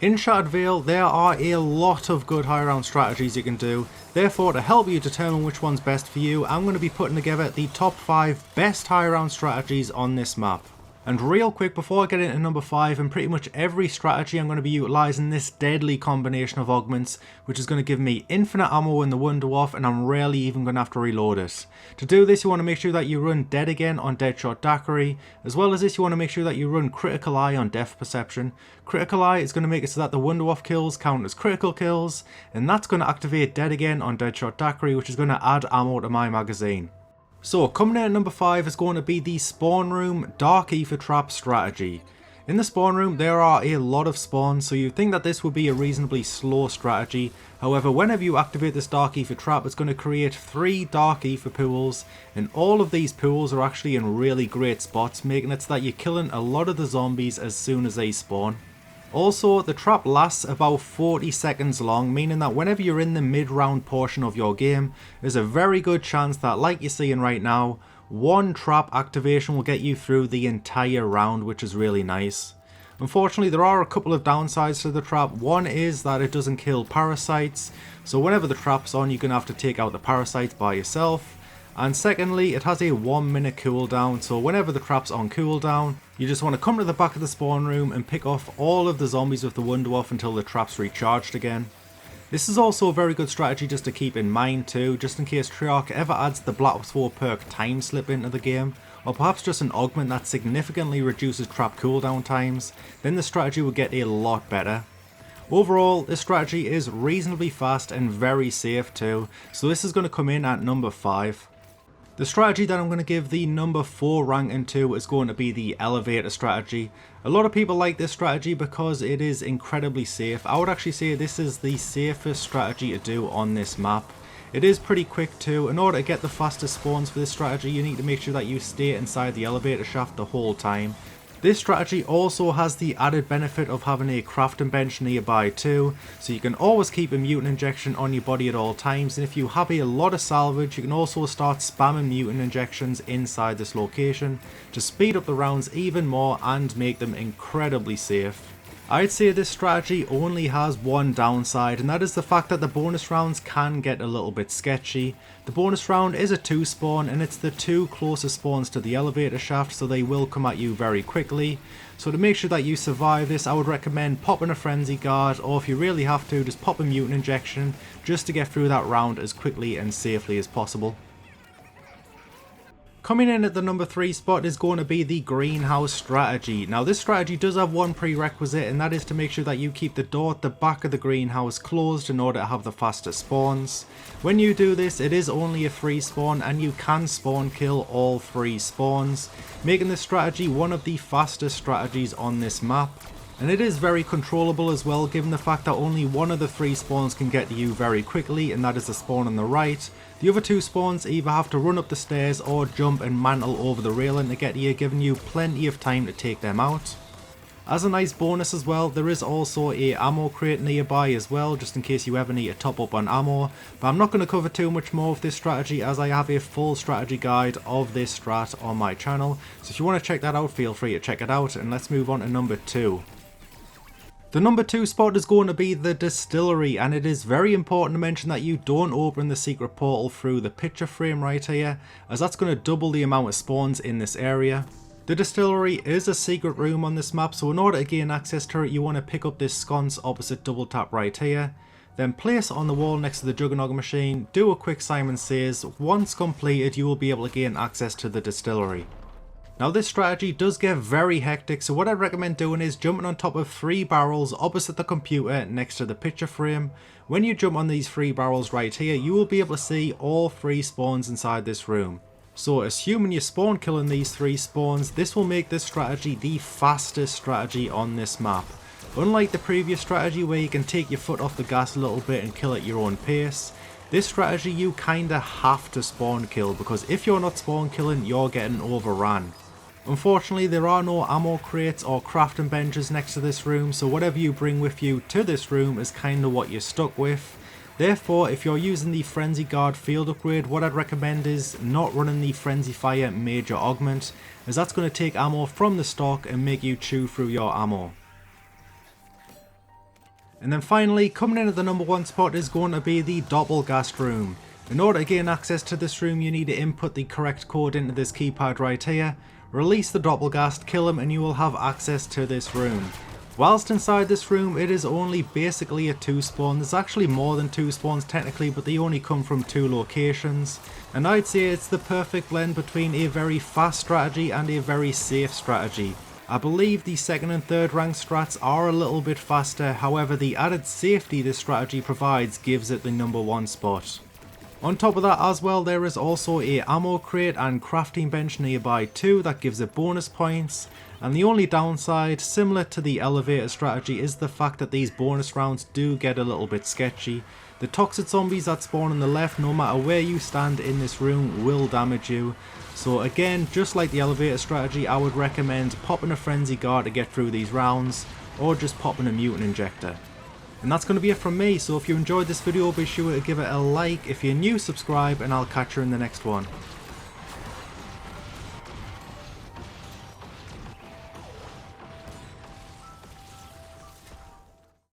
In Shattered Vale, there are a lot of good high round strategies you can do. Therefore, to help you determine which one's best for you, I'm going to be putting together the top 5 best high round strategies on this map. And real quick, before I get into number 5, in pretty much every strategy I'm going to be utilising this deadly combination of augments, which is going to give me infinite ammo in the Wunderdwarf, and I'm rarely even going to have to reload it. To do this, you want to make sure that you run Dead Again on Deadshot Daiquiri. As well as this, you want to make sure that you run Critical Eye on Depth Perception. Critical Eye is going to make it so that the Wunderdwarf kills count as critical kills, and that's going to activate Dead Again on Deadshot Daiquiri, which is going to add ammo to my magazine. So coming in at number 5 is going to be the Spawn Room Dark Ether Trap strategy. In the spawn room there are a lot of spawns, so you'd think that this would be a reasonably slow strategy. However, whenever you activate this Dark Ether Trap, it's going to create 3 Dark Ether pools, and all of these pools are actually in really great spots, making it so that you're killing a lot of the zombies as soon as they spawn. Also, the trap lasts about 40 seconds long, meaning that whenever you're in the mid-round portion of your game, there's a very good chance that, like you're seeing right now, one trap activation will get you through the entire round, which is really nice. Unfortunately, there are a couple of downsides to the trap. One is that it doesn't kill parasites, so whenever the trap's on, you're going to have to take out the parasites by yourself. And secondly, it has a 1 minute cooldown, so whenever the trap's on cooldown, you just want to come to the back of the spawn room and pick off all of the zombies with the Wunderdwarf until the trap's recharged again. This is also a very good strategy just to keep in mind too, just in case Treyarch ever adds the Black Ops 4 perk Time Slip into the game, or perhaps just an augment that significantly reduces trap cooldown times, then the strategy will get a lot better. Overall, this strategy is reasonably fast and very safe too, so this is going to come in at number 5. The strategy that I'm going to give the number 4 ranking to is going to be the elevator strategy. A lot of people like this strategy because it is incredibly safe. I would actually say this is the safest strategy to do on this map. It is pretty quick too. In order to get the fastest spawns for this strategy, you need to make sure that you stay inside the elevator shaft the whole time. This strategy also has the added benefit of having a crafting bench nearby too, so you can always keep a mutant injection on your body at all times, and if you have a lot of salvage, you can also start spamming mutant injections inside this location to speed up the rounds even more and make them incredibly safe. I'd say this strategy only has one downside, and that is the fact that the bonus rounds can get a little bit sketchy. The bonus round is a 2 spawn, and it's the 2 closest spawns to the elevator shaft, so they will come at you very quickly. So to make sure that you survive this, I would recommend popping a frenzy guard, or if you really have to, just pop a mutant injection just to get through that round as quickly and safely as possible. Coming in at the number 3 spot is going to be the greenhouse strategy. Now this strategy does have one prerequisite, and that is to make sure that you keep the door at the back of the greenhouse closed in order to have the fastest spawns. When you do this, it is only a free spawn and you can spawn kill all 3 spawns, making this strategy one of the fastest strategies on this map. And it is very controllable as well, given the fact that only one of the 3 spawns can get to you very quickly, and that is the spawn on the right. The other 2 spawns either have to run up the stairs or jump and mantle over the railing to get to you, giving you plenty of time to take them out. As a nice bonus as well, there is also a ammo crate nearby as well, just in case you ever need to top up on ammo. But I'm not going to cover too much more of this strategy, as I have a full strategy guide of this strat on my channel. So if you want to check that out, feel free to check it out, and let's move on to number 2. The number 2 spot is going to be the distillery, and it is very important to mention that you don't open the secret portal through the picture frame right here, as that's going to double the amount of spawns in this area. The distillery is a secret room on this map, so in order to gain access to it, you want to pick up this sconce opposite double tap right here, then place it on the wall next to the Juggernog machine, do a quick Simon Says. Once completed, you will be able to gain access to the distillery. Now this strategy does get very hectic, so what I'd recommend doing is jumping on top of 3 barrels opposite the computer next to the picture frame. When you jump on these 3 barrels right here, you will be able to see all 3 spawns inside this room. So assuming you spawn killing these 3 spawns, this will make this strategy the fastest strategy on this map. Unlike the previous strategy where you can take your foot off the gas a little bit and kill at your own pace, this strategy you kinda have to spawn kill, because if you're not spawn killing, you're getting overrun. Unfortunately, there are no ammo crates or crafting benches next to this room, so whatever you bring with you to this room is kinda what you're stuck with. Therefore, if you're using the Frenzy Guard field upgrade, what I'd recommend is not running the Frenzy Fire major augment, as that's going to take ammo from the stock and make you chew through your ammo. And then finally, coming in at the number 1 spot is going to be the Doppelgast room. In order to gain access to this room, you need to input the correct code into this keypad right here, release the Doppelgast, kill him, and you will have access to this room. Whilst inside this room, it is only basically a 2 spawn. There's actually more than 2 spawns technically, but they only come from 2 locations. And I'd say it's the perfect blend between a very fast strategy and a very safe strategy. I believe the 2nd and 3rd rank strats are a little bit faster, however the added safety this strategy provides gives it the number 1 spot. On top of that as well, there is also a ammo crate and crafting bench nearby too that gives it bonus points, and the only downside, similar to the elevator strategy, is the fact that these bonus rounds do get a little bit sketchy. The toxic zombies that spawn on the left, no matter where you stand in this room, will damage you. So again, just like the elevator strategy, I would recommend popping a frenzy guard to get through these rounds, or just popping a mutant injector. And that's going to be it from me, so if you enjoyed this video, be sure to give it a like. If you're new, subscribe, and I'll catch you in the next one.